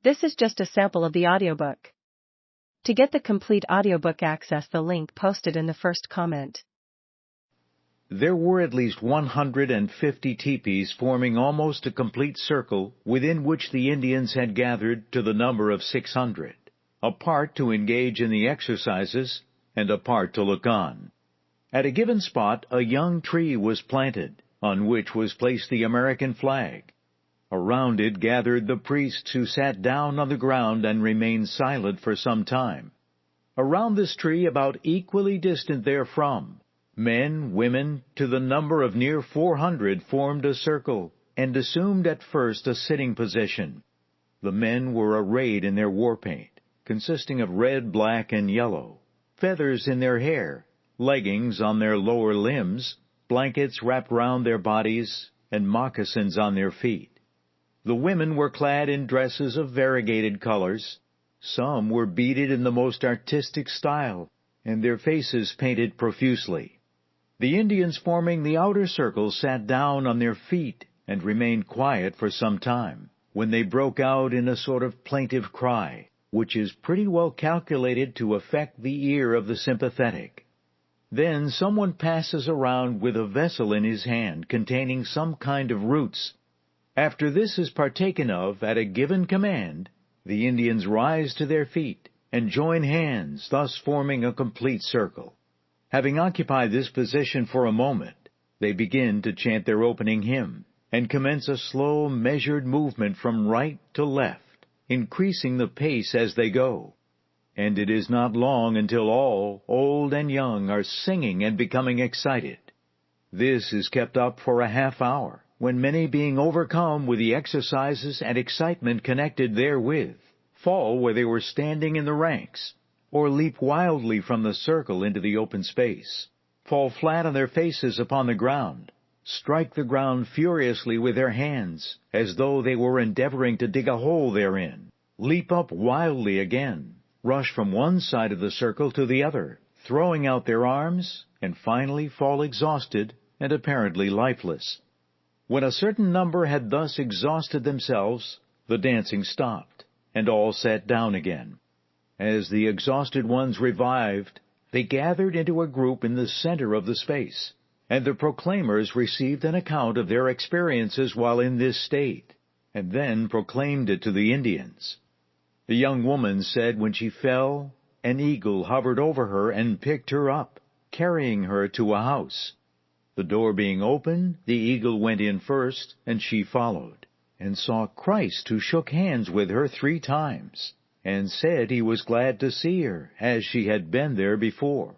This is just a sample of the audiobook. To get the complete audiobook, access the link posted in the first comment. There were at least 150 teepees forming almost a complete circle within which the Indians had gathered to the number of 600, a part to engage in the exercises and a part to look on. At a given spot, a young tree was planted, on which was placed the American flag. Around it gathered the priests, who sat down on the ground and remained silent for some time. Around this tree, about equally distant therefrom, men, women, to the number of near 400 formed a circle, and assumed at first a sitting position. The men were arrayed in their war paint, consisting of red, black, and yellow, feathers in their hair, leggings on their lower limbs, blankets wrapped round their bodies, and moccasins on their feet. The women were clad in dresses of variegated colors. Some were beaded in the most artistic style, and their faces painted profusely. The Indians forming the outer circle sat down on their feet and remained quiet for some time, when they broke out in a sort of plaintive cry, which is pretty well calculated to affect the ear of the sympathetic. Then someone passes around with a vessel in his hand containing some kind of roots. After this is partaken of at a given command, the Indians rise to their feet and join hands, thus forming a complete circle. Having occupied this position for a moment, they begin to chant their opening hymn and commence a slow, measured movement from right to left, increasing the pace as they go. And it is not long until all, old and young, are singing and becoming excited. This is kept up for a half hour, when many, being overcome with the exercises and excitement connected therewith, fall where they were standing in the ranks, or leap wildly from the circle into the open space, fall flat on their faces upon the ground, strike the ground furiously with their hands, as though they were endeavoring to dig a hole therein, leap up wildly again, rush from one side of the circle to the other, throwing out their arms, and finally fall exhausted and apparently lifeless. When a certain number had thus exhausted themselves, the dancing stopped, and all sat down again. As the exhausted ones revived, they gathered into a group in the center of the space, and the proclaimers received an account of their experiences while in this state, and then proclaimed it to the Indians. The young woman said when she fell, an eagle hovered over her and picked her up, carrying her to a house. The door being open, the eagle went in first, and she followed, and saw Christ, who shook hands with her 3 times, and said he was glad to see her, as she had been there before.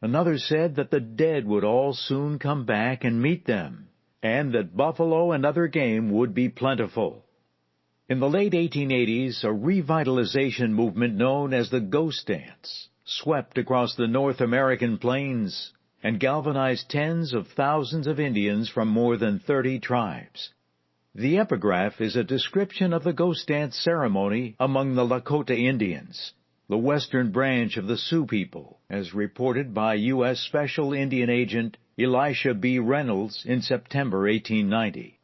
Another said that the dead would all soon come back and meet them, and that buffalo and other game would be plentiful. In the late 1880s, a revitalization movement known as the Ghost Dance swept across the North American plains and galvanized tens of thousands of Indians from more than 30 tribes. The epigraph is a description of the ghost dance ceremony among the Lakota Indians, the western branch of the Sioux people, as reported by U.S. Special Indian Agent Elisha B. Reynolds in September 1890.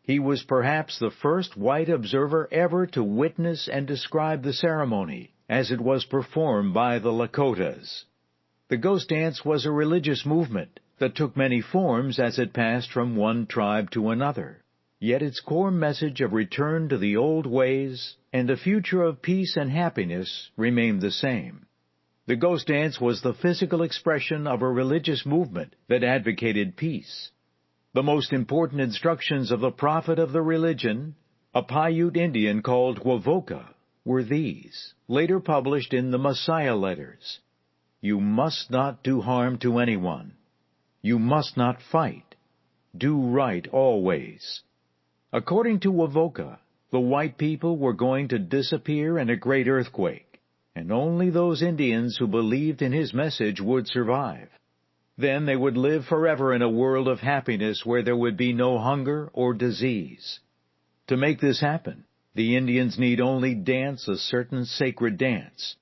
He was perhaps the first white observer ever to witness and describe the ceremony as it was performed by the Lakotas. The ghost dance was a religious movement that took many forms as it passed from one tribe to another. Yet its core message of return to the old ways and a future of peace and happiness remained the same. The ghost dance was the physical expression of a religious movement that advocated peace. The most important instructions of the prophet of the religion, a Paiute Indian called Wovoka, were these, later published in the Messiah Letters. You must not do harm to anyone. You must not fight. Do right always. According to Wovoka, the white people were going to disappear in a great earthquake, and only those Indians who believed in his message would survive. Then they would live forever in a world of happiness where there would be no hunger or disease. To make this happen, the Indians need only dance a certain sacred dance,